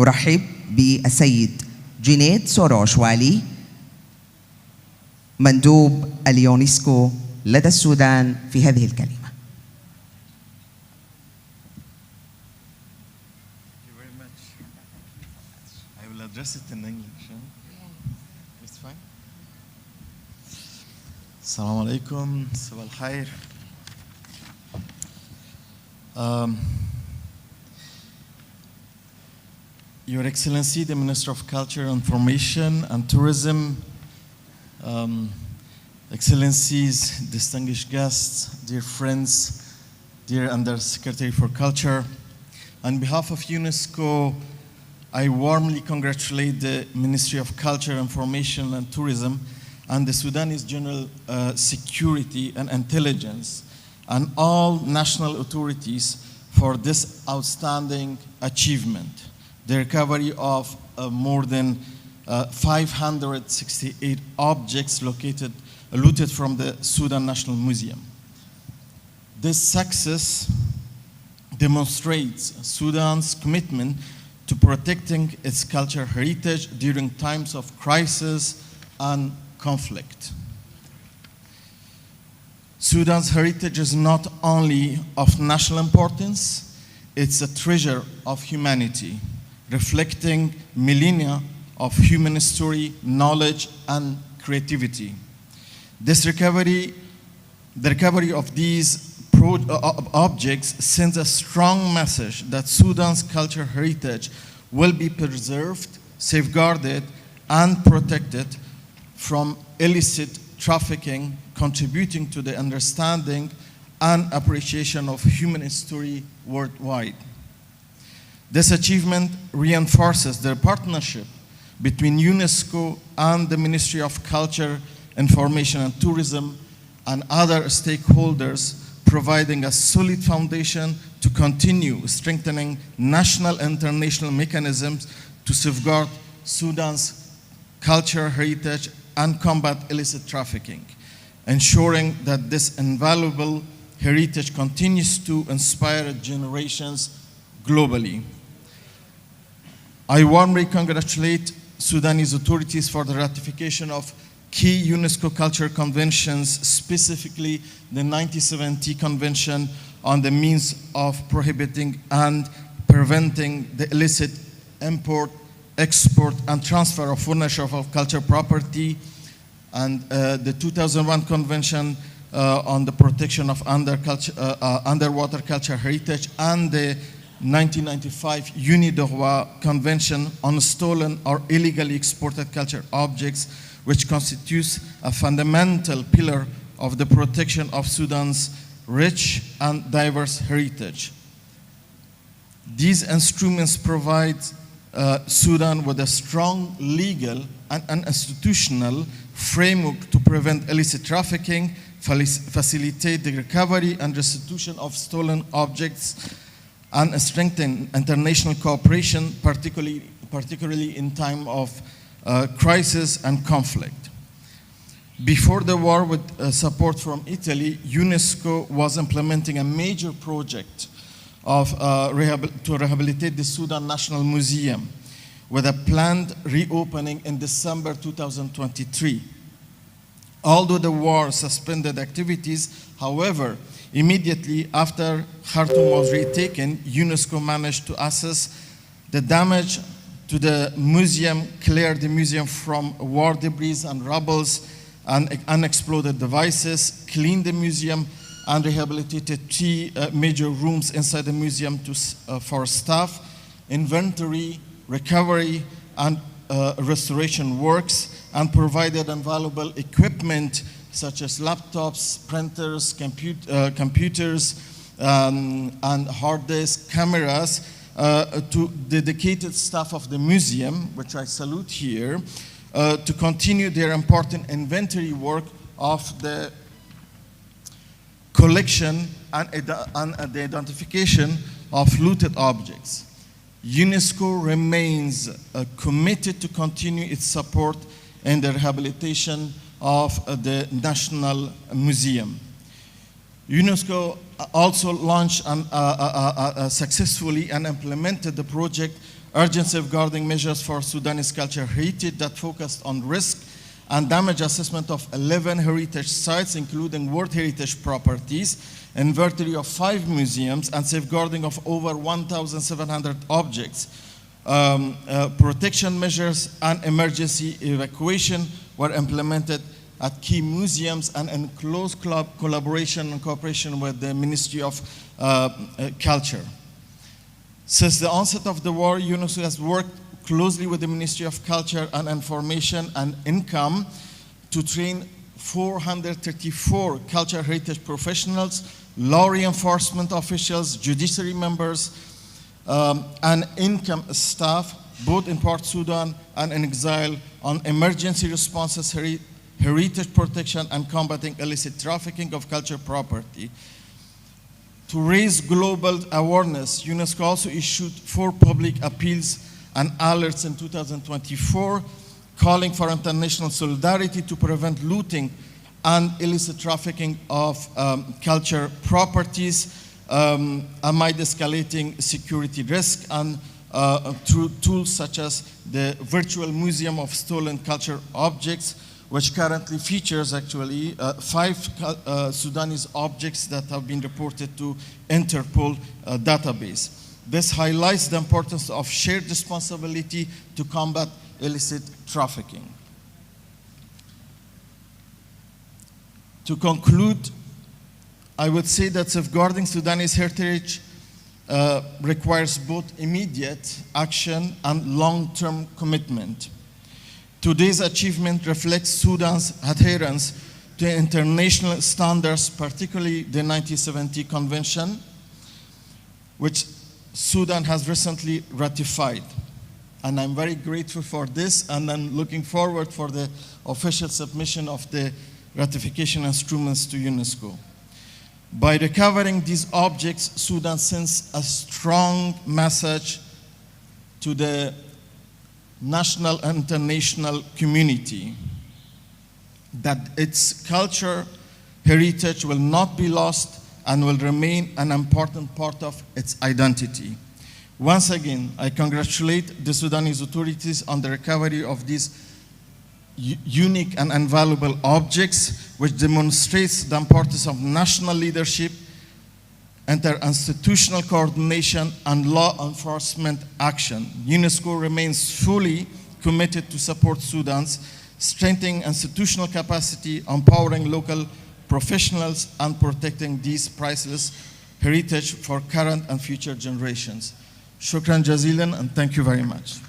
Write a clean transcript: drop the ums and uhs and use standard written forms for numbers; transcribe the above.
أرحب بالسيد جينيد سوروش والي مندوب اليونسكو لدى السودان في هذه الكلمة. Address it in English. It's fine. Assalamu alaikum. Sabah al-khair. Your Excellency, the Minister of Culture, Information and Tourism, Excellencies, distinguished guests, dear friends, dear Under Secretary for Culture, on behalf of UNESCO, I warmly congratulate the Ministry of Culture, Information and Tourism and the Sudanese General Security and Intelligence and all national authorities for this outstanding achievement, the recovery of more than 568 objects looted from the Sudan National Museum. This success demonstrates Sudan's commitment to protecting its cultural heritage during times of crisis and conflict. Sudan's heritage is not only of national importance, it's a treasure of humanity, reflecting millennia of human history, knowledge, and creativity. The recovery of these objects sends a strong message that Sudan's cultural heritage will be preserved, safeguarded, and protected from illicit trafficking, contributing to the understanding and appreciation of human history worldwide. This achievement reinforces the partnership between UNESCO and the Ministry of Culture, Information and Tourism and other stakeholders, providing a solid foundation to continue strengthening national and international mechanisms to safeguard Sudan's cultural heritage and combat illicit trafficking, ensuring that this invaluable heritage continues to inspire generations globally. I warmly congratulate Sudanese authorities for the ratification of key UNESCO cultural conventions, specifically the 1970 Convention on the means of prohibiting and preventing the illicit import, export, and transfer of ownership of cultural property, and the 2001 Convention on the protection of underwater cultural heritage, and the 1995 UNIDROIT Convention on stolen or illegally exported cultural objects, which constitutes a fundamental pillar of the protection of Sudan's rich and diverse heritage. These instruments provide Sudan with a strong legal and institutional framework to prevent illicit trafficking, facilitate the recovery and restitution of stolen objects, and strengthen international cooperation, particularly in time of crisis and conflict. Before the war, with support from Italy, UNESCO was implementing a major project to rehabilitate the Sudan National Museum, with a planned reopening in December 2023. Although the war suspended activities, however, immediately after Khartoum was retaken, UNESCO managed to assess the damage to the museum, clear the museum from war debris and rubbles and unexploded devices, clean the museum, and rehabilitated 3 major rooms inside the museum for staff, inventory, recovery, and restoration works, and provided invaluable equipment such as laptops, printers, computers, and hard disk cameras to dedicated staff of the museum, which I salute here, to continue their important inventory work of the collection and the identification of looted objects. UNESCO remains committed to continue its support in the rehabilitation of the National Museum. UNESCO also launched successfully and implemented the project urgent safeguarding measures for Sudanese cultural heritage that focused on risk and damage assessment of 11 heritage sites, including World Heritage properties, inventory of 5 museums, and safeguarding of over 1,700 objects. Protection measures and emergency evacuation were implemented at key museums and in close collaboration and cooperation with the Ministry of Culture. Since the onset of the war, UNESCO has worked closely with the Ministry of Culture and Information and Income to train 434 cultural heritage professionals, law enforcement officials, judiciary members, and income staff, both in Port Sudan and in exile, on emergency responses, heritage protection, and combating illicit trafficking of cultural property. To raise global awareness, UNESCO also issued 4 public appeals and alerts in 2024, calling for international solidarity to prevent looting and illicit trafficking of cultural properties amid escalating security risk, and through tools such as the Virtual Museum of Stolen Cultural Objects, which currently features actually 5 Sudanese objects that have been reported to Interpol database. This highlights the importance of shared responsibility to combat illicit trafficking. To conclude, I would say that safeguarding Sudanese heritage requires both immediate action and long-term commitment. Today's achievement reflects Sudan's adherence to international standards, particularly the 1970 Convention, which Sudan has recently ratified. And I'm very grateful for this, and I'm looking forward for the official submission of the ratification instruments to UNESCO. By recovering these objects, Sudan sends a strong message to the national and international community that its culture heritage will not be lost and will remain an important part of its identity. Once again, I congratulate the Sudanese authorities on the recovery of these unique and invaluable objects, which demonstrates the importance of national leadership, interinstitutional coordination, and law enforcement action. UNESCO remains fully committed to support Sudan's strengthening institutional capacity, empowering local professionals, and protecting these priceless heritage for current and future generations. Shukran jazilan, and thank you very much.